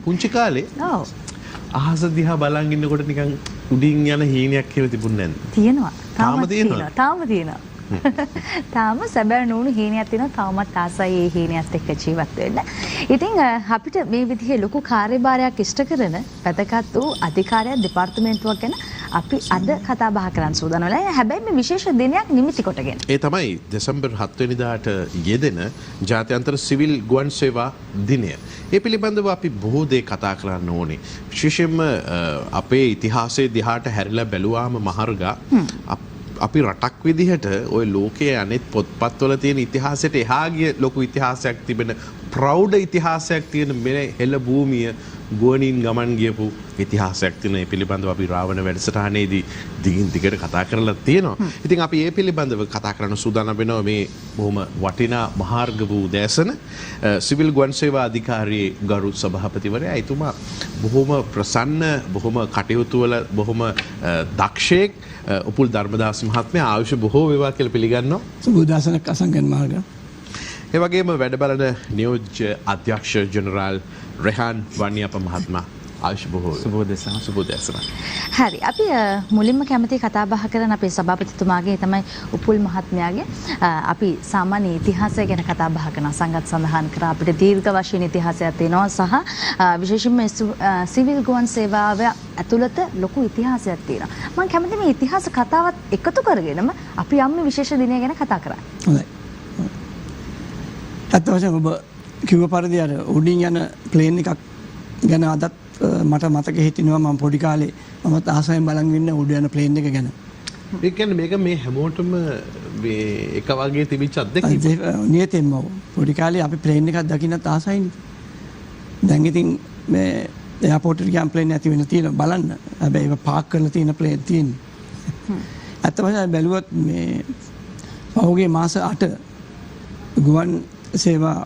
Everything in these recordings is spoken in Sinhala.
පුංචි කාලේ ඔව්. අහස දිහා බලන් ඉන්නකොට නිකන් උඩින් යන හීනයක් කියලා තිබුණේ නැද්ද? තියෙනවා. තාම තියෙනවා? තාම තියෙනවා. තාම සැබෑ නූණු හීනයක් තියෙනවා. තවමත් ආසයි ඒ හීනයත් එක්ක ජීවත් වෙන්න. ඉතින් අපිට මේ විදිහේ ලොකු කාර්යභාරයක් ඉෂ්ට කරන වැදගත් වූ අධිකාරියක් දෙපාර්තමේන්තුවක් ගැන අපි අද කතා බහ කරන්න සූදානම් වෙලා. හැබැයි මේ විශේෂ දිනයක් නිමිති කොටගෙන. ඒ තමයි දෙසැම්බර් 7 වෙනිදාට යෙදෙන ජාත්‍යන්තර සිවිල් ගුවන් සේවා දිනය. ඒ පිළිබඳව අපි බොහෝ දේ කතා කරන්න ඕනේ. විශේෂයෙන්ම අපේ ඉතිහාසයේ දිහාට හැරිලා බැලුවාම මහර්ගා අපි රටක් විදිහට ওই ලෝකයේ අනෙත් පොත්පත්වල තියෙන ඉතිහාසයට එහා ගිය ලොකු ඉතිහාසයක් තිබෙන ප්‍රෞಢ ඉතිහාසයක් තියෙන මේ හෙළ භූමිය ගුවනින් ගමන් ගියපු ඉතිහාසයක් තියෙන ඒ පිළිබඳව අපි රාවණ වැඩසටහනේදී දිගින් දිගට කතා කරලා තියෙනවා. ඉතින් අපි ඒ පිළිබඳව කතා කරන්න සූදානම් වෙනවා මේ බොහොම වටිනා මහාර්ග වූ දැසන සිවිල් ගුවන් සේවා අධිකාරියේ ගරු සභාපතිවරයා. එතුමා බොහොම ප්‍රසන්න, බොහොම කටයුතු වල බොහොම දක්ෂයෙක්. උපුල් ධර්මදාස මහත්මයා ආයුෂ බොහෝ වේවා කියලා පිළිගන්නවා. සුබෝදසනක් අසංගන් මාර්ග. ඒ වගේම වැඩ බලන නියෝජ්‍ය අධ්‍යක්ෂ ජෙනරාල් රෙහාන් වනියප මහත්මයා ආයුෂ බොහෝ සුබෝදසන. හරි. අපි මුලින්ම කැමති කතා බහ කරන අපේ සභාපතිතුමාගේ තමයි උපුල් මහත්මයාගේ අපි සාමාන්‍ය ඉතිහාසය ගැන කතා බහ කරන සංගත් සඳහන් කර අපිට දීර්ඝ වශයෙන් ඉතිහාසයක් තියෙනවා සහ විශේෂයෙන්ම සිවිල් ගුවන් සේවාව ඇතුළත ලොකු ඉතිහාසයක් තියෙනවා. මම කැමති මේ ඉතිහාස කතාවත් එකතු කරගෙනම අපි යම් විශේෂ දිනය ගැන කතා කරා. හොඳයි. අත් වශයෙන් ඔබ කිව්ව පරිදි අර උඩින් යන ප්ලේන් එකක් ගැන අදත් මට මතක හිටිනවා. මම පොඩි කාලේ මමත් ආසයෙන් බලන් ඉන්න උඩ යන ප්ලේන් එක ගැන. ඒ කියන්නේ මේක මේ හැමෝටම මේ එක වගේ තිබිච්ච අත්දැකීමක්. නියතෙන්ම පොඩි කාලේ අපි ප්ලේන් එකක් දකින්නත් ආසයිනේ. දැන් ඉතින් මේ එයාපෝට් එකේ ගියාම ප්ලේන් නැති වෙන තියෙන බලන්න. හැබැයි ඒක පාක් කරලා තියෙන ප්ලේන් තියෙන්නේ. අත් වශයෙන් බැලුවොත් මේ පහුගිය මාස 8 ගුවන් සේවා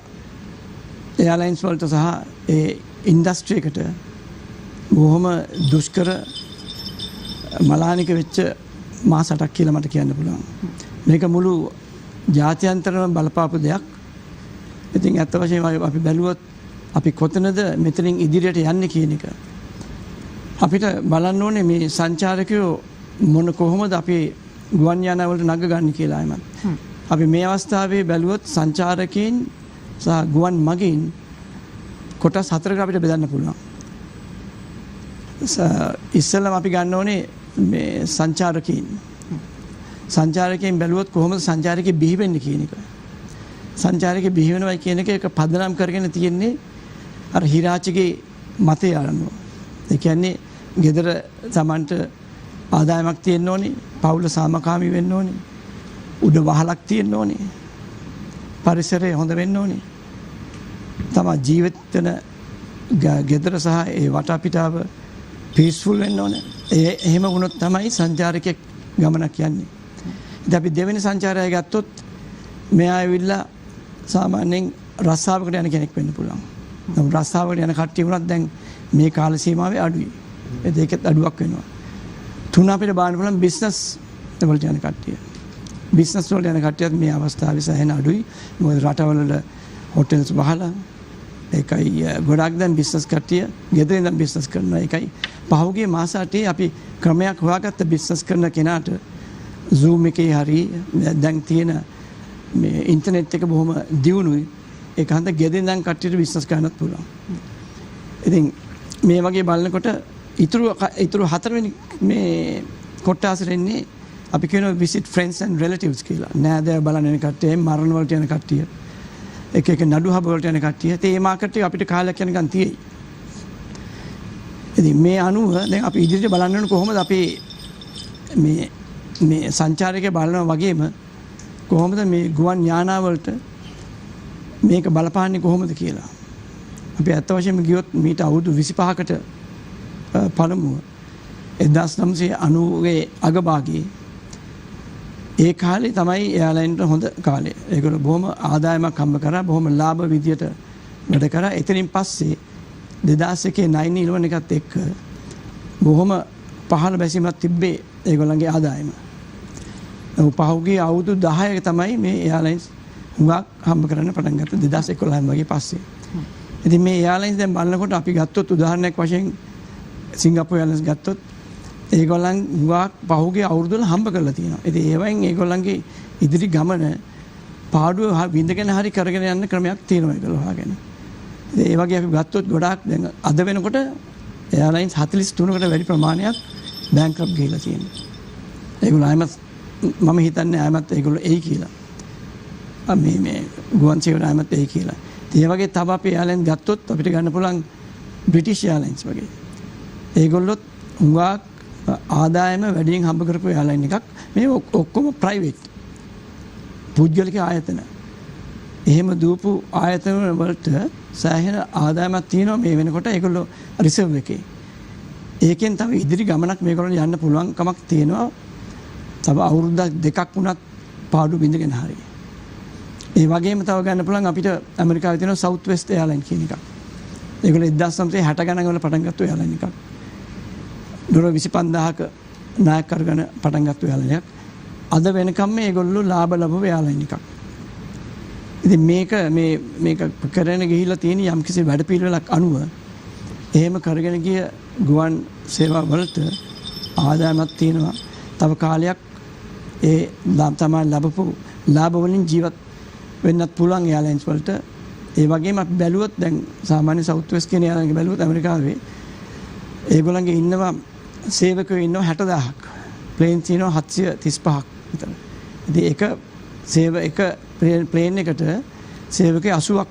එයාලයින්ස් වලට සහ ඒ ඉන්ඩස්ට්‍රි එකට බොහොම දුෂ්කර මලානික වෙච්ච මාස 8ක් කියලා මට කියන්න පුළුවන්. මේක මුළු ජාත්‍යන්තරව බලපාපු දෙයක්. ඉතින් අත් වශයෙන්ම අපි බැලුවොත් අපි කොතනද මෙතනින් ඉදිරියට යන්නේ කියන එක. අපිට බලන්න ඕනේ මේ සංචාරකයෝ කොහොමද අපි ගුවන් යාන වලට නග ගන්න කියලා එමත්. අපි මේ අවස්ථාවේ බැලුවොත් සංචාරකයන් සහ ගුවන් මගීන් කොටස් 4කට අපිට බෙදන්න පුළුවන්. ඉස්සෙල්ලාම අපි ගන්න ඕනේ මේ සංචාරකයන්. සංචාරකයන් බැලුවොත් කොහොමද සංචාරකයෙ බිහි වෙන්නේ කියන එක. සංචාරකයෙ බිහි වෙනවා කියන එක පදනම් කරගෙන තියෙන්නේ අර හිරාචිගේ මතය අනුව. ඒ කියන්නේ ගෙදර Tamanට ආදායමක් තියෙන්න ඕනේ, පවුල සාමකාමී වෙන්න ඕනේ, උඩ වහලක් තියෙන්න ඕනේ, පරිසරය හොඳ වෙන්න ඕනේ. තමයි ජීවිතන ගෙදර සහ ඒ වටපිටාව පීස්ෆුල් වෙන්න ඕනේ. එහෙම වුණොත් තමයි සංචාරකයෙක් ගමනක් යන්නේ. ඉතින් අපි දෙවෙනි සංචාරය ගත්තොත් මෙයා ඇවිල්ලා සාමාන්‍යයෙන් රස්සාවකට යන කෙනෙක් වෙන්න පුළුවන්. නමුත් රස්සාවකට යන කට්ටිය වුණත් දැන් මේ කාල සීමාවේ අඩුයි. ඒ දෙකත් අඩුවක් වෙනවා. තුන අපිට බලන්න පුළුවන් බිස්නස් වලට යන කට්ටිය. බිස්නස් වලට යන කට්ටියත් මේ අවස්ථාවේ සෑහෙන අඩුයි. මොකද රටවල හොටෙල්ස් වහලා ඒකයි ගොඩක් දැන් බිස්නස් කට්ටිය ගෙදර ඉඳන් බිස්නස් කරනවා. ඒකයි පහුගිය මාස 8 අපි ක්‍රමයක් හොයාගත්ත බිස්නස් කරන කෙනාට Zoom එකේ හරි දැන් තියෙන මේ ඉන්ටර්නෙට් එක බොහොම දියුණුයි. ඒක හන්ද ගෙදර ඉඳන් කට්ටියට බිස්නස් කරන්නත් පුළුවන්. ඉතින් මේ වගේ බලනකොට ඉතුරු හතරවෙනි මේ කොටසට එන්නේ අපි කියනවා visit friends and relatives කියලා. නෑදෑය බලන්න යන කට්ටිය, මරණ වලට යන කට්ටිය, එක නඩු හබ වලට යන කට්ටිය. ඒ මාකට් එක අපිට කාලයක් යනකම් තියෙයි. ඉතින් මේ අනුව දැන් අපි ඉදිරියට බලන්න ඕන කොහොමද අපි මේ සංචාරකය බලනවා වගේම කොහොමද මේ ගුවන් යානාවලට මේක බලපාන්නේ කොහොමද කියලා. අපි අත් වශයෙන්ම ගියොත් මීට අවුරුදු 25කට පළමුව 1990 අගභාගයේ ඒ කාලේ තමයි එයාලයින්ට හොඳ කාලේ. ඒගොල්ලෝ බොහොම ආදායමක් හම්බ කරා, බොහොම ලාභ විදියට වැඩ කරා. එතනින් පස්සේ 2001 9/11 එකත් එක්ක බොහොම පහළ බැසීමක් තිබ්බේ ඒගොල්ලන්ගේ ආදායම. පහුගිය අවුරුදු 10ක තමයි මේ එයාලයින්ස් හුඟක් හම්බ කරන්න පටන් ගත්තේ 2011 වගේ පස්සේ. ඉතින් මේ එයාලයින්ස් දැන් බලනකොට අපි ගත්තොත් උදාහරණයක් වශයෙන් සිංගප්පූරු එයාලයින්ස් ගත්තොත් ඒගොල්ලන් හුඟක් පහුගිය අවුරුදු වල හම්බ කරලා තියෙනවා. ඉතින් ඒවයින් ඒගොල්ලන්ගේ ඉදිරි ගමන පාඩුව විඳගෙන හරි කරගෙන යන්න ක්‍රමයක් තියෙනවා ඒගොල්ලෝ හොයාගෙන. ඉතින් ඒ වගේ අපි ගත්තොත් ගොඩාක් දැන් අද වෙනකොට එයාලයින්ස් 43කට වැඩි ප්‍රමාණයක් බැංක්‍රප්ට් ගිහිලා තියෙනවා. ඒගොල්ලෝ ආයමත් මම හිතන්නේ ආයමත් ඒගොල්ලෝ එයි කියලා. මේ ගුවන් සේවයට ආයමත් එයි කියලා. ඒ වගේ තව අපි එයාලයින්ස් ගත්තොත් අපිට ගන්න පුළුවන් බ්‍රිටිෂ් එයාලයින්ස් වගේ. ඒගොල්ලොත් හුඟක් ආදායම වැඩියෙන් හම්බ කරපු එයාලයින් එකක්. මේ ඔක්කොම ප්‍රයිවට් පුද්ගලික ආයතන. එහෙම දූපු ආයතන වලට සෑහෙන ආදායමක් තියෙනවා මේ වෙනකොට ඒගොල්ලෝ රිසර්ව් එකේ. ඒකෙන් තව ඉදිරි ගමනක් මේගොල්ලෝ යන්න පුළුවන් කමක් තියෙනවා. තව අවුරුද්දක් දෙකක් වුණත් පාඩු බින්දගෙන හරියි. ඒ වගේම තව ගන්න පුළුවන් අපිට ඇමරිකාවේ තියෙන සවුත් වෙස්ට් එයාලයින් කියන එකක්. ඒගොල්ලෝ 1960 ගණන් වල පටන් ගත්ත එයාලයින් එකක්. ඩොලර් 25000ක නායක කරගෙන පටන් ගත්ත එයාලයින් එකක්. අද වෙනකම් මේගොල්ලෝ ලාභ ලැබුව එයාලයින් එකක්. ඉතින් මේක කරගෙන ගිහිල්ලා තියෙන යම්කිසි වැඩපිළිවෙලක් අනුව එහෙම කරගෙන ගිය ගුවන් සේවා වලට ආදායමක් තියෙනවා. තව කාලයක් ඒ තමයි ලැබපු ලාභ වලින් ජීවත් වෙන්නත් පුළුවන් එයාලයින්ස් වලට. ඒ වගේම අපි බැලුවොත් දැන් සාමාන්‍ය සවුත් වෙස්ට් කියන එයාලයින්ගේ බැලුවොත් ඇමරිකාවේ ඒගොල්ලන්ගේ ඉන්නවා සේවකයෝ ඉන්නවා 60000ක්. ප්ලේන්ස් ඉන්නවා 735ක් විතර. ඉතින් එක ප්ලේන් එකට සේවකයෝ 80ක්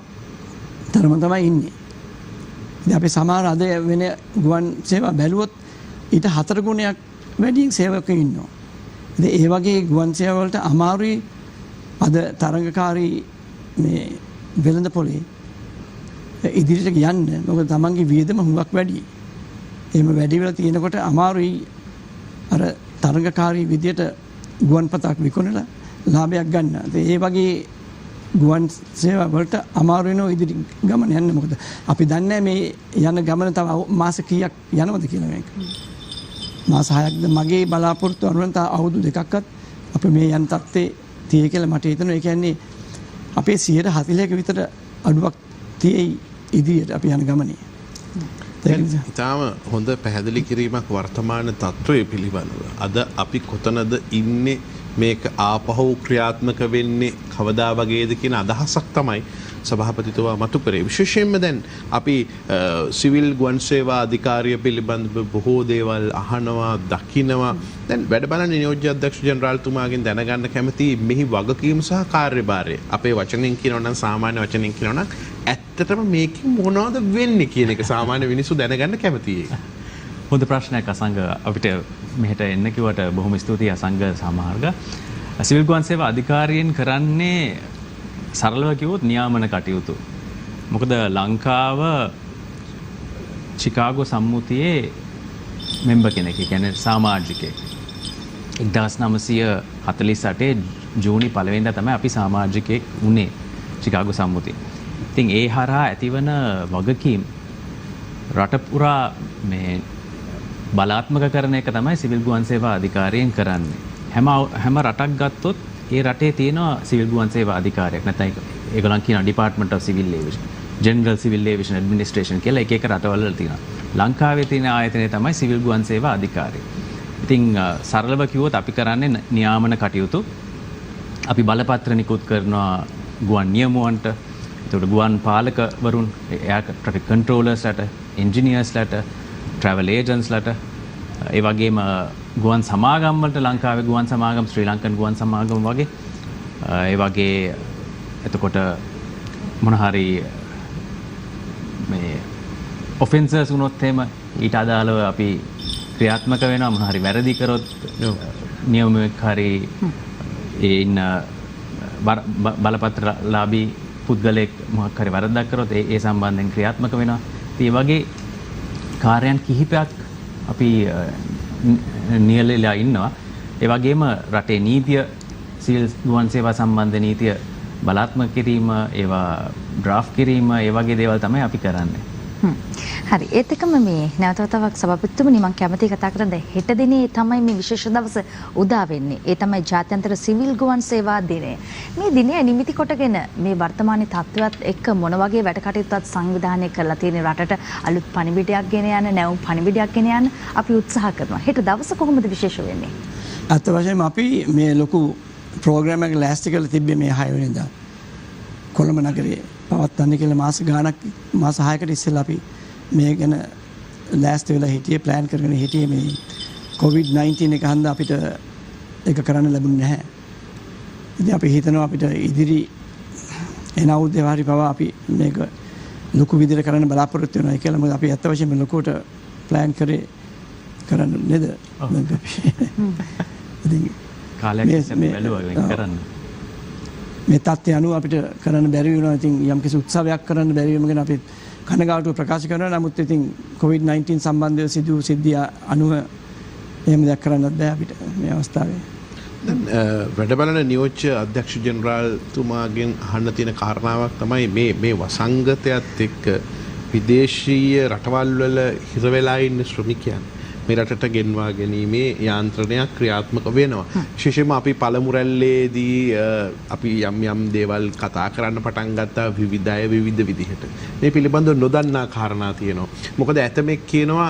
තරම තමයි ඉන්නේ. ඉතින් අපි සමහර අද වෙන ගුවන් සේවා බැලුවොත් ඊට 4 ගුණයක් වැඩියෙන් සේවකයෝ ඉන්නවා. ඉතින් ඒ වගේ ගුවන් සේවා වලට අමාරුයි අද තරංගකාරී මේ වෙළඳ පොලේ ඉදිරියට යන්න. මොකද තමන්ගේ වියදම හුඟක් වැඩි. එහෙම වැඩි වෙලා තියෙනකොට අමාරුයි අර තරංගකාරී විදියට ගුවන් පතක් විකුණලා ලාභයක් ගන්න. ඒ වගේ ගුවන් සේවා වලට අමාරු වෙනව ඉදිරි ගමන යන්න. මොකද අපි දන්නේ මේ යන ගමන තව මාස කීයක් යනවද කියලා මේක. මාස 6ක්ද මගේ බලාපොරොත්තු අනුව තව අවුරුදු 2ක්වත් අපි මේ යන තත්ත්වේ තියෙයි කියලා මට හිතෙනවා. ඒ කියන්නේ අපේ 140ක විතර අඩුවක් තියෙයි ඉදිරියට අපි යන ගමනේ. ඉතාම හොඳ පැහැදිලි කිරීමක් වර්තමාන තත්ත්වය පිළිබඳව. අද අපි කොතනද ඉන්නේ මේක ආපහු ක්‍රියාත්මක වෙන්නේ කවදා වගේද කියන අදහසක් තමයි සභාපතිතුමා මතු කරේ. විශේෂයෙන්ම දැන් අපි සිවිල් ගුවන් සේවා අධිකාරිය පිළිබඳව බොහෝ දේවල් අහනවා, දකිනවා. දැන් වැඩ බලන නියෝජ්‍ය අධ්‍යක්ෂ ජෙනරාල්තුමාගෙන් දැනගන්න කැමති මෙහි වගකීම් සහ කාර්යභාරය. අපේ වචනෙන් කියනවා නම් සාමාන්‍ය වචනෙන් කියනවා නම් ඇත්තටම මේකෙන් මොනවද වෙන්නේ කියන එක සාමාන්‍ය මිනිස්සු දැනගන්න කැමතියි. හොඳ ප්‍රශ්නයක් අසංග. අපිට මෙහෙට එන්න කිව්වට බොහොම ස්තුතියි අසංග සමාර්ග. සිවිල් ගුවන් සේවා අධිකාරියෙන් කරන්නේ සරලව කිව්වොත් නියාමන කටයුතු. මොකද ලංකාව චිකාගෝ සම්මුතියේ මෙම්බර් කෙනෙක්, කියන්නේ සමාජිකයෙක්. 1948 ජූනි 1 වෙනිදා තමයි අපි සමාජිකයෙක් වුණේ චිකාගෝ සම්මුතියේ. ඉතින් ඒ හරහා ඇතිවන වගකීම් රට පුරා මේ බලාත්මක කරන එක තමයි සිවිල් ගුවන් සේවා අධිකාරියෙන් කරන්නේ. හැම රටක් ගත්තොත් ඒ රටේ තියෙනවා සිවිල් ගුවන් සේවා අධිකාරියක්. නැත්නම් ඒගොල්ලන් කියනවා department of civil aviation, general civil aviation administration කියලා එක රටවල තියෙනවා. ලංකාවේ තියෙන ආයතනය තමයි සිවිල් ගුවන් සේවා අධිකාරිය. ඉතින් සරලව කිව්වොත් අපි කරන්නේ නියාමන කටයුතු. අපි බලපත්‍ර නිකුත් කරනවා ගුවන් නියමුවන්ට. ඒකට ගුවන් පාලකවරුන්, එයාර් ට්‍රැෆික් කන්ට්‍රෝලර්ස්ලට, එන්ජිනියර්ස්ලට, ට්‍රැවල් ඒජන්ට්ස්ලට, ඒ වගේම ගුවන් සමාගම් වලට ලංකාවේ ගුවන් සමාගම්, ශ්‍රී ලංකන් ගුවන් සමාගම් වගේ ඒ වගේ එතකොට මොන හරි මේ ඔෆෙන්සර්ස් වුණොත් එහෙම ඊට අදාළව අපි ක්‍රියාත්මක වෙනවා. මොන හරි වැරදි කරොත් නියමයක් හරි ඒ ඉන්න බලපත්‍රලාභී පුද්ගලයෙක් මොකක් හරි වරදක් කරොත් ඒ සම්බන්ධයෙන් ක්‍රියාත්මක වෙනවා. ඒ වගේ කාර්යයන් කිහිපයක් අපි නියැලලා ඉන්නවා. ඒ වගේම රටේ නීතිය, සිවිල් ගුවන් සේවා සම්බන්ධ නීතිය බලාත්මක කිරීම, ඒවා ඩ්‍රාෆ්ට් කිරීම, ඒ වගේ දේවල් තමයි අපි කරන්නේ. හරි ඒත් එක්කම මේ නැවතවතාවක් සභාපතිතුමනි මම කැමතියි කතා කරන්න හෙට දිනේ තමයි මේ විශේෂ දවස උදා වෙන්නේ. ඒ තමයි ජාත්‍යන්තර සිවිල් ගුවන් සේවා දිනය. මේ දිනය නිමිති කොටගෙන මේ වර්තමානයේ තත්ත්වයක් එක්ක මොන වගේ වැඩ කටයුතුත් සංවිධානය කරලා තියෙන රටට අලුත් පණිවිඩයක් ගෙන යන නැවුම් පණිවිඩයක් ගෙන යන අපි උත්සාහ කරනවා. හෙට දවස කොහොමද විශේෂ වෙන්නේ? අත් වශයෙන්ම අපි මේ ලොකු ප්‍රෝග්‍රෑම් එකක් ලෑස්ති කරලා තිබ්බේ මේ 6 වෙනිදා කොළඹ නගරයේ පවත්වන්න කියලා මාස 6කට ඉස්සෙල්ලා අපි මේ ගැන ලෑස්ති වෙලා හිටියේ ප්ලෑන් කරගෙන හිටියේ මේ COVID-19 එක හන්ද අපිට ඒක කරන්න ලැබුණේ නැහැ. ඉතින් අපි හිතනවා අපිට ඉදිරි එන අවුරුද්දේ වාරි පවා අපි මේක ලොකු විදිහට කරන්න බලාපොරොත්තු වෙනවා කියලා. මොකද අපි අත් වශයෙන්ම ලොකුවට ප්ලෑන් කරන්න නේද? ඉතින් කාලයක් ඉස්සෙල්ලා බැලුවා කරන්න. මේ තත්ත්වය අනුව අපිට කරන්න බැරි වෙනවා. ඉතින් යම්කිසි උත්සවයක් කරන්න බැරි වීම ගැන අපි කනගාටුව ප්‍රකාශ කරනවා. නමුත් ඉතින් COVID-19 සම්බන්ධව සිදු සිද්ධිය අනුව එහෙම දෙයක් කරන්නත් බෑ අපිට මේ අවස්ථාවේ. දැන් වැඩ බලන නියෝජ්‍ය අධ්‍යක්ෂ ජෙනරාල්තුමාගෙන් අහන්න තියෙන කාරණාවක් තමයි මේ වසංගතයත් එක්ක විදේශීය රටවල් වල හිර වෙලා ඉන්න ශ්‍රමිකයන් මේ රටට ගෙන්වා ගැනීමේ යාන්ත්‍රණයක් ක්‍රියාත්මක වෙනවා. විශේෂයෙන්ම අපි පළමු රැල්ලේදී අපි යම් දේවල් කතා කරන්න පටන් ගත්තා විවිධ විදිහට. මේ පිළිබඳව නොදන්නා කාරණා තියෙනවා. මොකද ඇතමෙක් කියනවා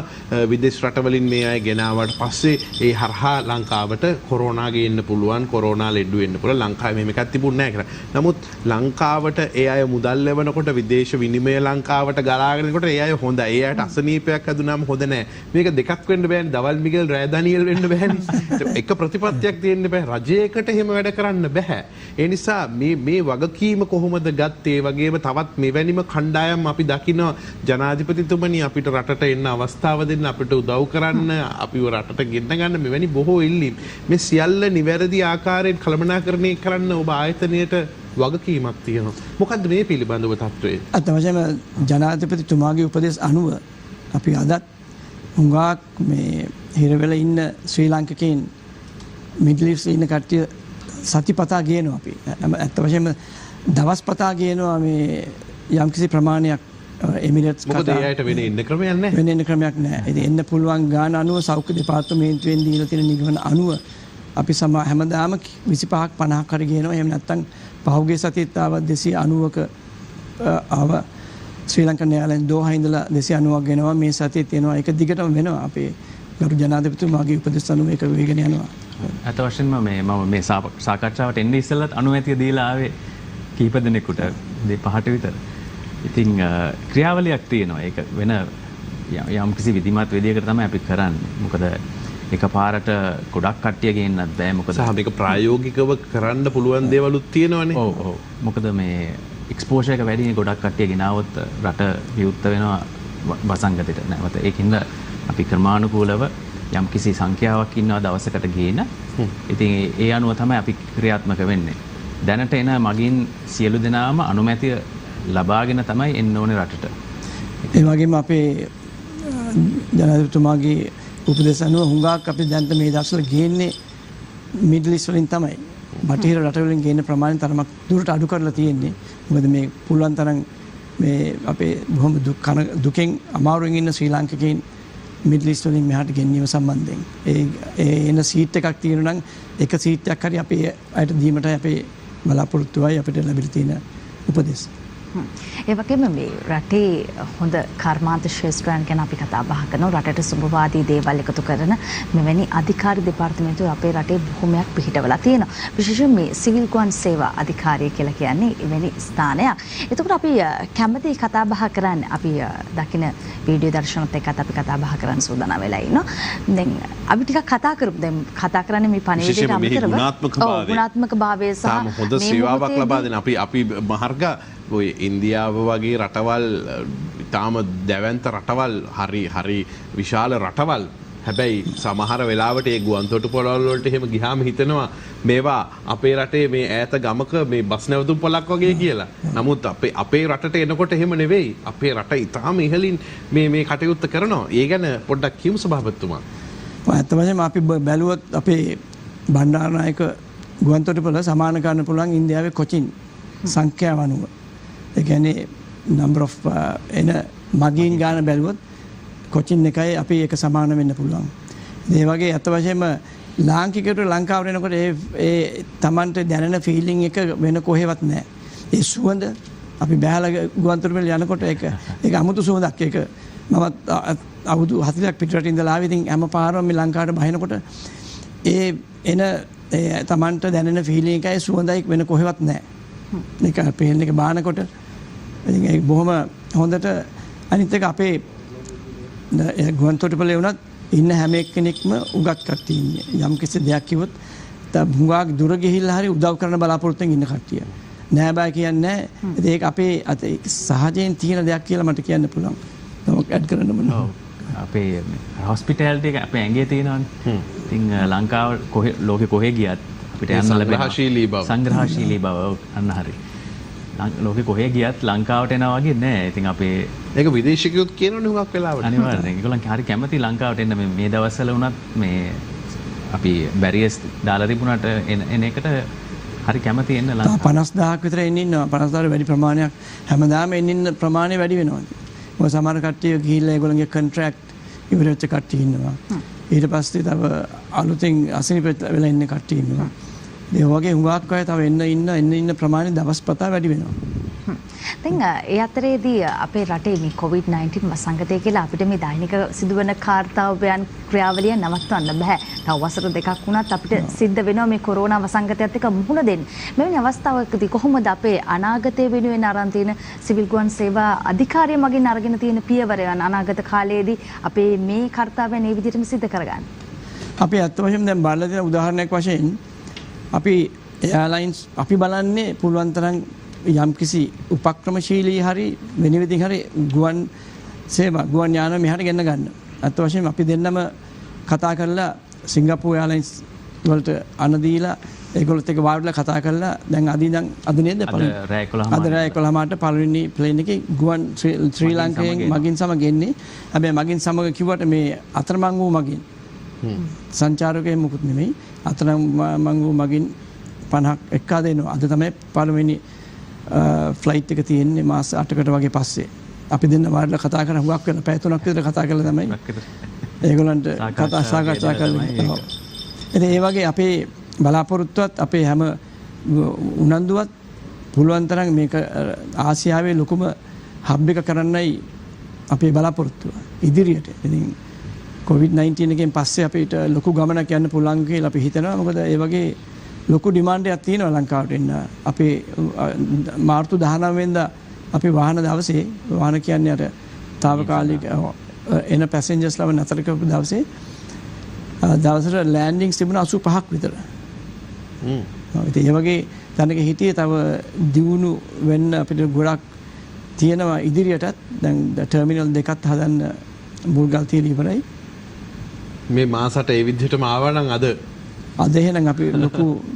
විදේශ රටවලින් මේ අය ගෙනාවට පස්සේ ඒ හරහා ලංකාවට කොරෝනා ගේන්න පුළුවන්, කොරෝනා ලෙඩ වෙන්න පුළුවන්. ලංකාවේ මෙහෙම එකක් තිබුණේ නැහැ කියලා. නමුත් ලංකාවට ඒ අය මුදල් ලැබනකොට විදේශ විනිමය ලංකාවට ගලාගෙන එනකොට ඒ අය හොඳයි. ඒ අයට අසනීපයක් හැදුනාම හොඳ නැහැ. මේක දෙකක් වෙන්න බෑනේ. දවල් මිගෙල් රෑ ඩැනියෙල් වෙන්න බෑනේ. එක ප්‍රතිපත්තියක් තියෙන්න බෑ. රජයකට එහෙම වැඩ කරන්න බෑ. ඒ නිසා මේ වගකීම කොහොමද ගත්තේ? වගේම තවත් මෙවැනිම කණ්ඩායම් අපි දකින්න ජනාධිපතිතුමනි අපිට රටට එන්න අවස්ථාව දෙන්න, අපිට උදව් කරන්න, අපිව රටට ගෙන්න ගන්න මෙවැනි බොහෝ ඉල්ලීම්. මේ සියල්ල නිවැරදි ආකාරයෙන් කළමනාකරණය කරන්න ඔබ ආයතනයට වගකීමක් තියෙනවා. මොකද්ද මේ පිළිබඳව තත්ත්වය? අත් වශයෙන්ම ජනාධිපතිතුමාගේ උපදෙස් අනුව අපි අදත් හුඟක් මේ හිරවෙලා ඉන්න ශ්‍රී ලාංකිකයින් මිඩල් ඊස්ට් ඉන්න කට්ටිය සතිපතා ගේනවා අපි. ඇත්ත වශයෙන්ම දවස් පතා ගේනවා මේ යම්කිසි ප්‍රමාණයක් එමිරේට්ස් මොකද ඒ අයට වෙන ඉන්න ක්‍රමයක් නැහැ. වෙන ඉන්න ක්‍රමයක් නැහැ. ඉතින් එන්න පුළුවන් ගාන අනුව සෞඛ්‍ය දෙපාර්තමේන්තුවෙන් දීලා තියෙන නිගමන අනුව අපි හැමදාම 25ක් 50ක් හරි ගේනවා. එහෙම නැත්නම් පහුගිය සතියේත් ආව 290ක ආව ශ්‍රී ලංකන් න්‍යායාලයෙන් දෝහා ඉඳලා 290ක් ගෙනවා. මේ සතියේ තියෙනවා. ඒක දිගටම වෙනවා. අපේ ගරු ජනාධිපතිතුමාගේ උපදෙස් අනුව මේක වේගෙන යනවා. අත වශයෙන්ම මම මේ සාකච්ඡාවට එන්නේ ඉස්සෙල්ලත් අනුමැතිය දීලා ආවේ කීප දෙනෙකුට පහට විතර. ඉතින් ක්‍රියාවලියක් තියෙනවා. ඒක වෙන යම් කිසි විධිමත් විදියකට තමයි අපි කරන්නේ. මොකද එකපාරට ගොඩක් කට්ටිය ගේන්නත් බෑ. මොකද සහ මේක ප්‍රායෝගිකව කරන්න පුළුවන් දේවලුත් තියෙනවානේ. ඔව්. මොකද මේ එක්ස්පෝෂර් එක වැඩි ගොඩක් කට්ටිය ගෙනාවොත් රට විවුර්ත වෙනවා වසංගතයට. නැවත ඒකින්ද අපි ක්‍රමානුකූලව යම් කිසි සංඛ්‍යාවක් ඉන්නවා දවසකට ගේන. ඉතින් ඒ අනුව තමයි අපි ක්‍රියාත්මක වෙන්නේ. දැනට එන මගින් සියලු දෙනාම අනුමැතිය ලබාගෙන තමයි එන්න ඕනේ රටට. ඒ වගේම අපේ ජනාධිපතිතුමාගේ උපදෙස් අනුව හුඟක් අපි දැන් මේ දවස්වල ගේන්නේ මිඩල් ඊස්ට් වලින් තමයි. බටහිර රටවලින් ගේන ප්‍රමාණය තරමක් දුරට අඩු කරලා තියෙන්නේ. මොකද මේ පුළුවන් තරම් මේ අපේ බොහොම දුකෙන් අමාරුවෙන් ඉන්න ශ්‍රී ලාංකිකයින් මිඩල් ඊස්ට් වලින් මෙහාට ගෙන්වීම සම්බන්ධයෙන් ඒ එන සීට් එකක් තියෙනවා නම් එක සීට් එකක් හරි අපේ අයට දීමටයි අපේ බලාපොරොත්තුවයි අපිට ලැබිලා තියෙන උපදෙස්. ඒ වගේම මේ රටේ හොඳ කර්මාන්ත ශාස්ත්‍රයන් ගැන අපි කතා බහ කරනවා. රටට සුබවාදී දේවල් එකතු කරන මෙවැනි අධිකාරී දෙපාර්තමේන්තුව අපේ රටේ බොහොමයක් පිහිටවලා තියෙනවා. විශේෂයෙන් මේ සිවිල් ගුවන් සේවා අධිකාරිය කියලා කියන්නේ එවැනි ස්ථානයක්. එතකොට අපි කැමති කතා බහ කරන්නේ අපි දකින වීඩියෝ දර්ශනත් එක්කත් අපි කතා බහ කරන්න සූදානම් වෙලා ඉන්නවා. දැන් අපි ටිකක් කතා කරමු. දැන් කතා කරන්නේ මේ පණිවිඩයට අමතරව ගුණාත්මක භාවය සහ හොඳ සේවාවක් ලබා දෙන අපි මහර්ග ඔය ඉන්දියාව වගේ රටවල් ඉතාම දැවැන්ත රටවල් හරි විශාල රටවල්. හැබැයි සමහර වෙලාවට ඒ ගුවන්තොටුපළවල් වලට එහෙම ගියාම හිතනවා මේවා අපේ රටේ මේ ඈත ගමක මේ බස් නැවතුම් පොලක් වගේ කියලා. නමුත් අපේ රටට එනකොට එහෙම නෙවෙයි. අපේ රට ඉතාම ඉහළින් මේ කටයුත්ත කරනවා. ඒ ගැන පොඩ්ඩක් කියමු සභාපතිතුමා. ඇත්ත වශයෙන්ම අපි බැලුවොත් අපේ බණ්ඩාරනායක ගුවන්තොටුපළ සමාන කරන්න පුළුවන් ඉන්දියාවේ කොචින් සංඛ්‍යාව අනුව. ඒ කියන්නේ number of එන මගින් ගාන බැලුවොත් කොචින් එකයි අපි ඒක සමාන වෙන්න පුළුවන්. ඒ වගේ අත වශයෙන්ම ලාංකිකයට ලංකාවට එනකොට ඒ Tamanට දැනෙන ෆීලිං එක වෙන කොහෙවත් නැහැ. ඒ සුවඳ අපි බෑලා ගුවන්තොටුපළ යනකොට ඒක අමුතු සුවඳක්. ඒක මම අවුරුදු 40ක් පිටරට ඉඳලා ආවේ. ඉතින් හැම පාරම මේ ලංකාවට බහිනකොට ඒ එන Tamanට දැනෙන ෆීලිං එකයි සුවඳයි වෙන කොහෙවත් නැහැ. මේක පේන එක බානකොට ඉතින් ඒක බොහොම හොඳට අනිත් එක අපේ ගුවන්තොටුපළේ වුණත් ඉන්න හැම එක්කෙනෙක්ම උගත් කට්ටිය ඉන්නේ. යම් කිසි දෙයක් කිව්වොත් හුඟක් දුර ගිහිල්ලා හරි උදව් කරන බලාපොරොත්තුෙන් ඉන්න කට්ටිය. නෑ බෑ කියන්නේ නෑ. ඒක අපේ සහජයෙන් තියෙන දෙයක් කියලා මට කියන්න පුළුවන්. ඒක ඇඩ් කරන්න මොනවා. අපේ හොස්පිටැලිටි එක අපේ ඇඟේ තියෙනවානේ. ඉතින් ලංකාව ලෝකෙ කොහෙ ගියත් අපිට යන්න ලැබෙන සංග්‍රහශීලී බව අන්න හරි. ලෝකෙ කොහෙ ගියත් ලංකාවට එනවා වගේ නෑ. ඉතින් අපේ ඒක විදේශිකයොත් කියනවනේ හුඟක් වෙලාවට. අනිවාර්යෙන්. ඒගොල්ලන් හරි කැමති ලංකාවට එන්න මේ දවස්වල වුණත් මේ අපි බැරියර්ස් දාලා තිබුණාට එන එකට හරි කැමති එන්න ලංකාවට. 50000ක් විතර එන්න ඉන්නවා. 50000 වැඩි ප්‍රමාණයක් හැමදාම එන්න ප්‍රමාණය වැඩි වෙනවා. මොකද සමහර කට්ටිය ගිහිල්ලා ඒගොල්ලන්ගේ කොන්ට්‍රැක්ට් ඉවර වෙච්ච කට්ටිය ඉන්නවා. ඊට පස්සේ තව අලුතෙන් අසනීප වෙලා ඉන්න කට්ටිය ඉන්නවා. ඒ වගේ හුඟක් අය තව එන්න ප්‍රමාණය දවස් පතා වැඩි වෙනවා. දැන් ඒ අතරේදී අපේ රටේ මේ COVID-19 වසංගතය කියලා අපිට මේ දෛනික සිදුවන කාර්යයන් ක්‍රියාවලිය නවත්වන්න බෑ. තව වසර දෙකක් වුණත් අපිට සිද්ධ වෙනවා මේ කොරෝනා වසංගතයත් එක්ක මුහුණ දෙන්න. මෙවැනි අවස්ථාවකදී කොහොමද අපේ අනාගතය වෙනුවෙන් අරන් තියෙන සිවිල් ගුවන් සේවා අධිකාරිය මගින් අරගෙන තියෙන පියවරයන් අනාගත කාලයේදී අපේ මේ කාර්යයන් මේ විදිහටම සිද්ධ කරගන්න? අපි අත් වශයෙන්ම දැන් බලලා තියෙන උදාහරණයක් වශයෙන් අපි එයාලයින්ස් අපි බලන්නේ පුළුවන් තරම් යම්කිසි උපක්‍රමශීලී හරි වෙන විදිහින් හරි ගුවන් සේවා ගුවන් යාන මෙහාට ගෙන්න ගන්න. අත් වශයෙන් අපි දෙන්නම කතා කරලා සිංගප්පූරු එයාලයින්ස් වලට අණ දීලා ඒගොල්ලොත් එක්ක වාඩිලා කතා කරලා දැන් අද නේද අද රෑ 11ට පළවෙනි ප්ලේන් එකේ ගුවන් ශ්‍රී ලංකාවෙන් මගින් සමග ගෙන්නේ. හැබැයි මගින් සමග කිව්වට මේ අතරමං වූ මගින් සංචාරකයෙක් මොකුත් නෙමෙයි. අතරමං වූ මගින් 50ක් එක්කා දෙනවා. අද තමයි පළවෙනි ෆ්ලයිට් එක තියෙන්නේ මාස 8කට වගේ පස්සේ. අපි දෙන්න වාඩිලා කතා කරන හුඟක් වෙන පැය 3ක් විතර කතා කරලා තමයි ඒගොල්ලන්ට සාකච්ඡා කරලා. ඉතින් ඒ වගේ අපේ බලාපොරොත්තුවත් අපේ හැම උනන්දුවත් පුළුවන් තරම් මේක ආසියාවේ ලොකුම හබ් එක කරන්නයි අපේ බලාපොරොත්තුව ඉදිරියට. ඉතින් COVID-19 එකෙන් පස්සේ අපිට ලොකු ගමනක් යන්න පුළුවන් කියලා අපි හිතනවා. මොකද ඒ වගේ ලොකු ඩිමාන්ඩ් එකක් තියෙනවා ලංකාවට එන්න. අපේ මාර්තු 19 වෙනිදා අපි වාහන දවසේ වාහන කියන්නේ අර తాවකාලික එන පැසෙන්ජර්ස්ලා නතර කරපු දවසේ දවසට ලෑන්ඩින්ග්ස් තිබුණා 85ක් විතර. ඉතින් ඒ වගේ තැනක හිටියේ තව දියුණු වෙන්න අපිට ගොඩක් තියෙනවා ඉදිරියටත්. දැන් ටර්මිනල් දෙකක් හදන්න මුල්ගල් තියලා ඉවරයි. මේ මාසට ඒ විදිහටම ආවා නම් අද එහෙනම් අපි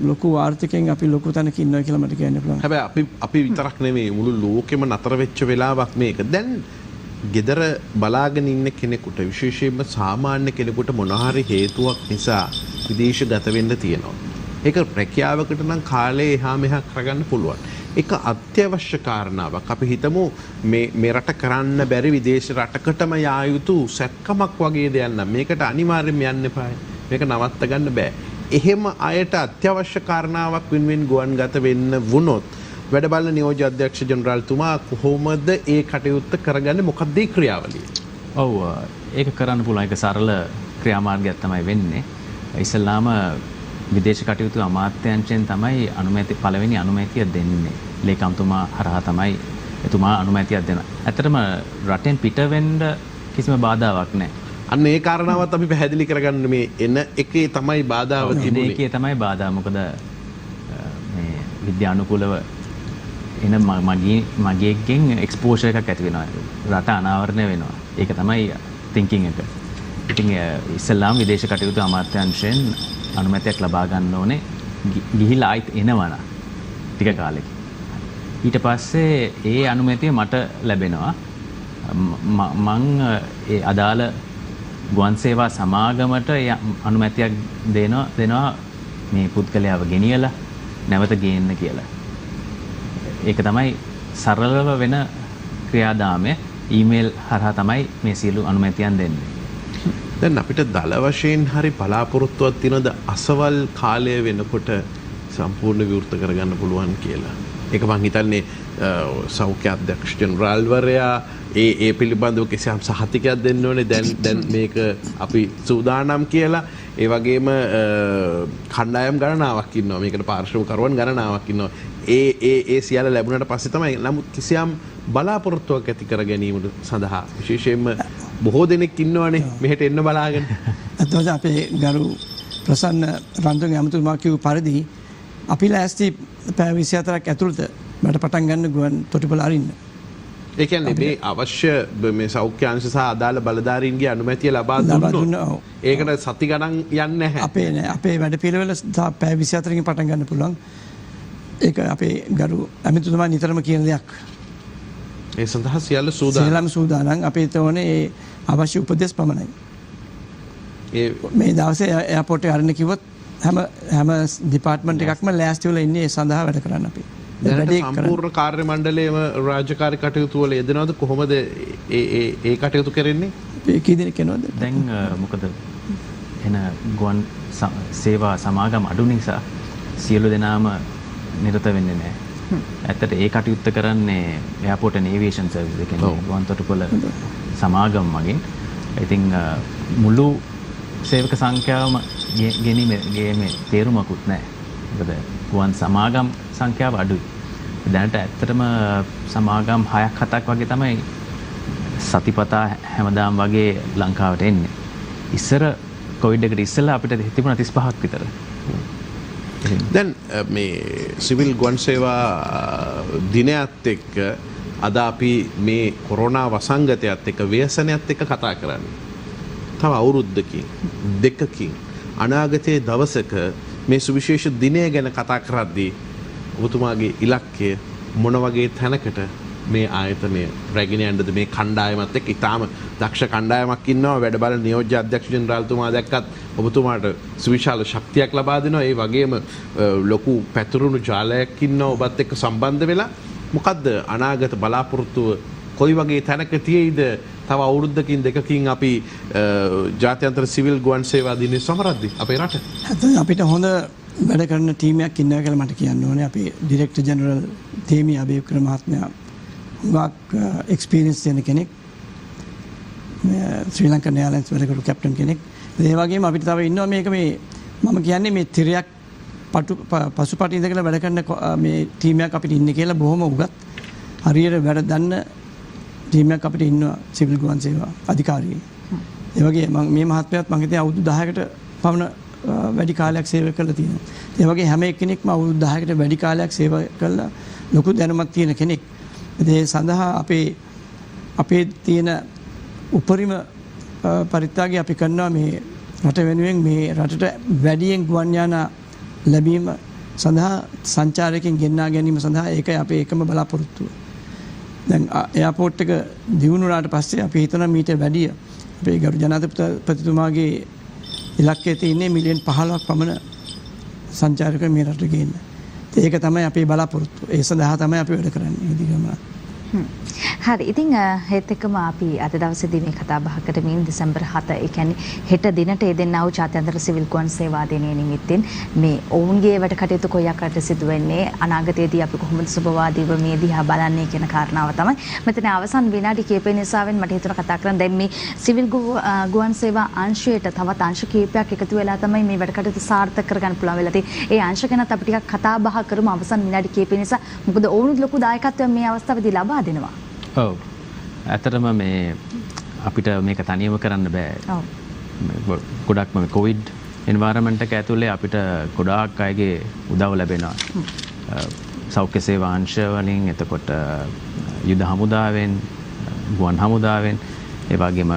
ලොකු ආර්ථිකයෙන් අපි ලොකු තැනක ඉන්නවා කියලා මට කියන්න පුළුවන්. හැබැයි අපි විතරක් නෙමෙයි මුළු ලෝකෙම නතර වෙච්ච වෙලාවක් මේක. දැන් gedara බලාගෙන ඉන්න කෙනෙකුට විශේෂයෙන්ම සාමාන්‍ය කෙනෙකුට මොනහරි හේතුවක් නිසා විදේශගත වෙන්න තියෙනවා. ඒක රැකියාවකට නම් කාලේ එහා මෙහා කරගන්න පුළුවන්. ඒක අත්‍යවශ්‍ය කාරණාවක්. අපි හිතමු මේ රට කරන්න බැරි විදේශ රටකටම යා යුතු සැක්කමක් වගේ දෙයක් නම් මේකට අනිවාර්යයෙන්ම යන්න එපා. මේක නවත්ත ගන්න බෑ. එහෙම අයට අත්‍යවශ්‍ය කාරණාවක් වෙනුවෙන් ගුවන්ගත වෙන්න වුණොත් වැඩ බලන නියෝජ්‍ය අධ්‍යක්ෂ ජෙනරාල්තුමා කොහොමද ඒ කටයුත්ත කරගන්නේ? මොකක්ද ඒ ක්‍රියාවලිය? ඔව් ඒක කරන්න පුළුවන්. ඒක සරල ක්‍රියාමාර්ගයක් තමයි වෙන්නේ. ඉස්සල්ලාම විදේශ කටයුතු අමාත්‍යාංශයෙන් තමයි පළවෙනි අනුමැතිය දෙන්නේ. ලේකම්තුමා හරහා තමයි එතුමා අනුමැතියක් දෙනවා. ඇත්තටම රටෙන් පිට වෙන්න කිසිම බාධාවක් නැහැ. අන්න ඒ කාරණාවත් අපි පැහැදිලි කරගන්න මේ එන එකේ තමයි බාධාව තිබුණේ. ඒකේ තමයි බාධා. මොකද මේ විද්‍යානුකූලව එන මගේකින් එක්ස්පෝෂර් එකක් ඇති වෙනවා. රට අනාවරණය වෙනවා. ඒක තමයි තින්කින් එක. ඉතින් ඉස්ලාම් විදේශ කටයුතු අමාත්‍යාංශයෙන් අනුමැතියක් ලබා ගන්න ඕනේ. ගිහිලා ආයිත් එනවන ටික කාලෙක. ඊට පස්සේ ඒ අනුමැතිය මට ලැබෙනවා. මං ඒ අදාළ ගුවන් සේවා සමාගමට අනුමැතියක් දෙනවා මේ පුද්ගලයාව ගෙනියලා නැවත ගේන්න කියලා. ඒක තමයි සරලව වෙන ක්‍රියාදාමය. ඊමේල් හරහා තමයි මේ සියලු අනුමැතියන් දෙන්නේ. දැන් අපිට දල වශයෙන් හරි බලාපොරොත්තුවක් තියෙනවද අසවල් කාලය වෙනකොට සම්පූර්ණ විවෘත කරගන්න පුළුවන් කියලා. ඒක මං හිතන්නේ සෞඛ්‍ය අධ්‍යක්ෂ ජෙනරාල්වරයා ඒ පිළිබඳව කිසියම් සහතිකයක් දෙන්න ඕනේ. දැන් මේක අපි සූදානම් කියලා. ඒ වගේම කණ්ඩායම් ගණනාවක් ඉන්නවා. මේකට පාර්ශ්වකරුවන් ගණනාවක් ඉන්නවා. ඒ සියල්ල ලැබුණාට පස්සේ තමයි නමුත් කිසියම් බලාපොරොත්තුවක් ඇති කර ගැනීමට සඳහා විශේෂයෙන්ම බොහෝ දෙනෙක් ඉන්නවනේ මෙහෙට එන්න බලාගෙන. අතවද අපේ ගරු ප්‍රසන්න රන්තුන් ඇමතුමා කිව්ව පරිදි අපි ලෑස්ති පැය 24ක් ඇතුළත මට පටන් ගන්න ගුවන් තොටුපළ අරින්න. ඒ කියන්නේ මේ අවශ්‍ය මේ සෞඛ්‍ය අංශ සහ අදාළ බලධාරීන්ගේ අනුමැතිය ලබා දුන්නොත් ඒකට සති ගණන් යන්නේ නැහැ. අපේ වැඩ පිළිවෙල පැය 24කින් පටන් ගන්න පුළුවන්. ඒක අපේ ගරු ඇමතුමා නිතරම කියන දෙයක්. ඒ සඳහා සියල්ල සූදානම්. අපේ තෝරන්නේ ඒ අවශ්‍ය උපදෙස් පමණයි. මේ දවසේ එයාපෝට් එක අරගෙන කිව්වොත් හැම ඩිපාර්ට්මන්ට් එකක්ම ලෑස්ති වෙලා ඉන්නේ ඒ සඳහා වැඩ කරන්න අපි. දැනට සම්පූර්ණ කාර්ය මණ්ඩලයේම රාජකාරී කටයුතු වල යෙදෙනවද කොහොමද ඒ කටයුතු කරන්නේ? කී දෙනෙක් එනවද? දැන් මොකද එන ගුවන් සේවා සමාගම් අඩු නිසා සියලු දෙනාම නිරත වෙන්නේ නැහැ. ඇත්තට ඒ කටයුත්ත කරන්නේ එයාපෝට් ඇන්ඩ් ඒවියේෂන් සර්විස් එකේ ගුවන් තොටුපළ සමාගම් මගින්. ඉතින් මුළු සේවක සංඛ්‍යාවම ගෙනීමේ තේරුමකුත් නැහැ. මොකද ගුවන් සමාගම් සංඛ්‍යාව අඩුයි. දැනට ඇත්තටම සමාගම් 6ක් 7ක් වගේ තමයි සතිපතා හැමදාම වගේ ලංකාවට එන්නේ. ඉස්සර කොවිඩ් එකට ඉස්සෙල්ලා අපිට තිබුණා 35ක් විතර. දැන් මේ සිවිල් ගුවන් සේවා දිනයත් එක්ක අද අපි මේ කොරෝනා වසංගතයත් එක්ක ව්‍යසනයත් එක්ක කතා කරන්නේ. තව අවුරුද්දකින් දෙකකින් අනාගතයේ දවසක මේ සුවිශේෂ දිනය ගැන කතා කරද්දී ඔබතුමාගේ ඉලක්කය මොන වගේ තැනකට මේ ආයතනය රැගෙන යන්නද? මේ කණ්ඩායමත් එක්ක ඉතාම දක්ෂ කණ්ඩායමක් ඉන්නවා. වැඩ බලන නියෝජ්‍ය අධ්‍යක්ෂ ජෙනරාල්තුමා දැක්කත් ඔබතුමාට සුවිශාල ශක්තියක් ලබා දෙනවා. ඒ වගේම ලොකු පැතුරුණු ජාලයක් ඉන්නවා ඔබත් එක්ක සම්බන්ධ වෙලා. මොකද්ද අනාගත බලාපොරොත්තුව? කොයි වගේ තැනක තියෙයිද තව අවුරුද්දකින් දෙකකින් අපි ජාත්‍යන්තර සිවිල් ගුවන් සේවා දිනය සමරද්දී අපේ රට? අපිට හොඳ වැඩ කරන ටීමයක් ඉන්නවා කියලා මට කියන්න ඕනේ. අපේ ඩිරෙක්ටර් ජෙනරල් තේමි අබේවික්‍රම මහත්මයා ගොඩක් එක්ස්පීරියන්ස් තියෙන කෙනෙක්. ශ්‍රී ලංකන් එයාර්ලයින්ස් වලකට කැප්ටන් කෙනෙක්. ඒ වගේම අපිට තව ඉන්නවා මේක මේ මම කියන්නේ මේ තිරයක් පසුපට ඉඳගෙන වැඩ කරන මේ ටීමයක් අපිට ඉන්නේ කියලා බොහොම උගත් හරියට වැඩ දන්න ටීමයක් අපිට ඉන්නවා සිවිල් ගුවන් සේවා අධිකාරියේ. ඒ වගේ මේ මහත්මයාත් මම හිතන්නේ අවුරුදු 10කට පමණ වැඩි කාලයක් සේවය කළා තියෙනවා. ඒ වගේ හැම එක්කෙනෙක්ම අවුරුදු 10කට වැඩි කාලයක් සේවය කළා ලොකු දැනුමක් තියෙන කෙනෙක්. ඒ සඳහා අපේ තියෙන උපරිම පරිත්‍යාගය අපි කරනවා මේ රට වෙනුවෙන් මේ රටට වැඩියෙන් ගුවන් යාන ලැබීම සඳහා සංචාරකයන් ගෙන්වා ගැනීම සඳහා ඒකයි අපේ එකම බලාපොරොත්තුව. දැන් එයාපෝට් එක දියුණු වුණාට පස්සේ අපි හිතනවා මීට වැඩිය අපේ ගරු ජනාධිපතිතුමාගේ ඉලක්කය තියෙන්නේ මිලියන් 15ක් පමණ සංචාරකයන් මේ රටට ගේන්න. ඒක තමයි අපේ බලාපොරොත්තුව. ඒ සඳහා තමයි අපි වැඩ කරන්නේ ඉදිරියම. හරි. ඉතින් හෙත් එක්කම අපි අද දවසේදී මේ කතා බහ කරමින් දෙසැම්බර් 7 ඒ කියන්නේ හෙට දිනට යෙදෙනා වූ ජාත්‍යන්තර සිවිල් ගුවන් සේවා දිනය නිමිත්තෙන් මේ ඔවුන්ගේ වැඩ කටයුතු කොයි ආකාරයට සිදු වෙන්නේ අනාගතයේදී අපි කොහොමද සුබවාදීව මේ දිහා බලන්නේ කියන කාරණාව තමයි. මෙතන අවසන් විනාඩි කිහිපය නිසාවෙන් මට හිතුණා කතා කරන්න. දැන් මේ සිවිල් ගුවන් සේවා අංශයට තවත් අංශ කිහිපයක් එකතු වෙලා තමයි මේ වැඩ කටයුතු සාර්ථක කරගන්න පුළුවන් වෙලා තියෙන්නේ. ඒ අංශ ගැනත් අපි ටිකක් කතා බහ කරමු අවසන් විනාඩි කිහිපය නිසා. මොකද ඔවුන් ලොකු දායකත්වයක් මේ අවස්ථාවේදී ලබා දෙනවා. ඔව්. ඇත්තටම මේ අපිට මේක තනියම කරන්න බෑ. ඔව්. ගොඩක්ම මේ කොවිඩ් එන්වයරන්මන්ට් එක ඇතුලේ අපිට ගොඩාක් අයගේ උදව් ලැබෙනවා. සෞඛ්‍ය සේවා අංශ වලින්, එතකොට යුද හමුදාවෙන්, ගුවන් හමුදාවෙන්, ඒ වගේම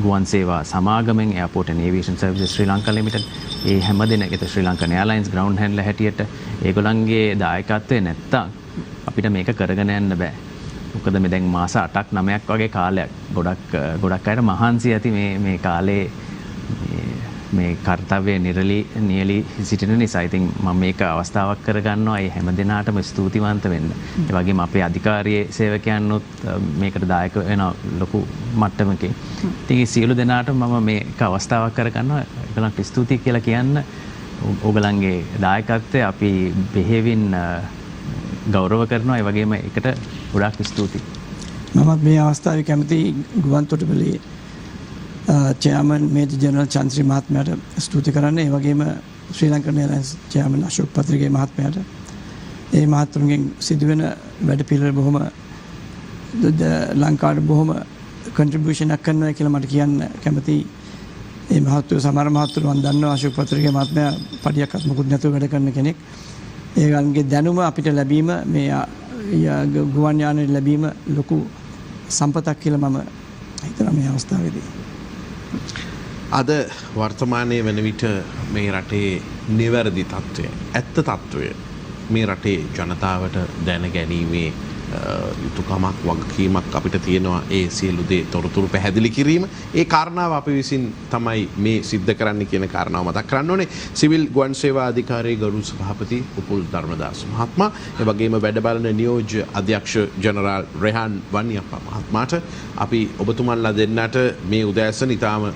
ගුවන් සේවා සමාගමෙන්, airport and aviation services Sri Lanka limited, ඒ හැම දෙනෙක් Sri Lankan airlines ground handler හැටියට ඒගොල්ලන්ගේ දායකත්වය නැත්තම් අපිට මේක කරගෙන යන්න බෑ. මොකද මේ දැන් මාස 8ක් 9ක් වගේ කාලයක් ගොඩක් අයට මහන්සි ඇති මේ කාලේ මේ කර්තව්‍ය නියලී සිටින නිසා ඉතින් මම මේක අවස්ථාවක් කරගන්නවා ඒ හැම දිනාටම ස්තුතිවන්ත වෙන්න. ඒ වගේම අපේ අධිකාරියේ සේවකයන්නුත් මේකට දායක වෙන ලොකු මට්ටමකින්. ඉතින් මේ සියලු දෙනාට මම මේක අවස්ථාවක් කරගන්නවා. ඒගොල්ලන්ට ස්තුතියි කියලා කියන්න. ඕගලන්ගේ දායකත්වය අපි බෙහෙවින් ගෞරව කරනවා. ඒ වගේම ඒකට ගොඩාක් ස්තුතියි. මමත් මේ අවස්ථාවේ කැමති ගුවන්තොටුපළේ චෙයාමන් මේජර් ජනරල් චන්ද්‍රී මහත්මයාට ස්තුති කරන්න. ඒ වගේම ශ්‍රී ලංකන් එයර්ලයින්ස් චෙයාමන් අශෝක් පත්‍රිගේ මහත්මයාට ඒ මහත්තුරුගෙන් සිදුවෙන වැඩ පිළිවෙල බොහොම ලංකාවට බොහොම කන්ට්‍රිබියුෂන් එකක් කරනවා කියලා මට කියන්න කැමතියි. ඒ මහත්තුරු සමහර මහත්තුරු මම දන්නවා අශෝක් පත්‍රිගේ මහත්මයා පඩියක්වත් මුකුත් නැතුව වැඩ කරන කෙනෙක්. ඒගොල්ලන්ගේ දැනුම අපිට ලැබීම මේ ගුවන් යානයේ ලැබීම ලොකු සම්පතක් කියලා මම හිතනවා මේ අවස්ථාවේදී. අද වර්තමානයේ වන විට මේ රටේ නිවැරදි තත්ත්වය ඇත්ත තත්ත්වය මේ රටේ ජනතාවට දැන ගැනීමේ යුතුකමක් වගකීමක් අපිට තියෙනවා. ඒ සියලු දේ තොරතුරු පැහැදිලි කිරීම ඒ කාරණාව අපි විසින් තමයි මේ සිද්ධ කරන්න කියන කාරණාව මතක් කරන්න ඕනේ. සිවිල් ගුවන් සේවා අධිකාරී ගරු සභාපති උපුල් ධර්මදාස මහත්මයා, ඒ වගේම වැඩ බලන නියෝජ්‍ය අධ්‍යක්ෂ ජනරාල් රෙහාන් වන්නියප්පා මහත්මයාට අපි ඔබතුමන්ලා දෙන්නට මේ උදෑසන ඉතාම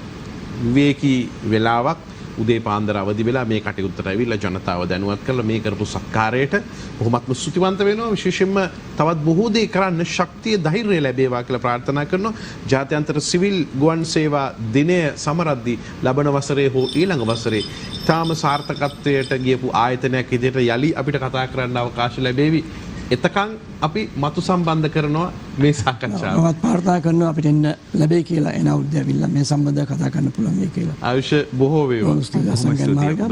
විවේකී වෙලාවක් උදේ පාන්දර අවදි වෙලා මේ කටයුත්තට ඇවිල්ලා ජනතාව දැනුවත් කරලා මේ කරපු සත්කාරයට බොහොමත්ම ස්තුතිවන්ත වෙනවා. විශේෂයෙන්ම තවත් බොහෝ දේ කරන්න ශක්තිය ධෛර්යය ලැබේවා කියලා ප්‍රාර්ථනා කරනවා. ජාත්‍යන්තර සිවිල් ගුවන් සේවා දිනය සමරද්දී ලබන වසරේ හෝ ඊළඟ වසරේ තාම සාර්ථකත්වයට ගියපු ආයතනයක් විදිහට යලි අපිට කතා කරන්න අවකාශ ලැබේවි. එතකන් අපි මතු සම්බන්ධ කරනවා මේ සාකච්ඡාව. මමත් ප්‍රාර්ථනා කරනවා අපිට එන්න ලැබෙයි කියලා එන අවුරුද්ද ඇවිල්ලා මේ සම්බන්ධව කතා කරන්න පුළුවන් වෙයි කියලා. ආයුෂ බොහෝ වේවා.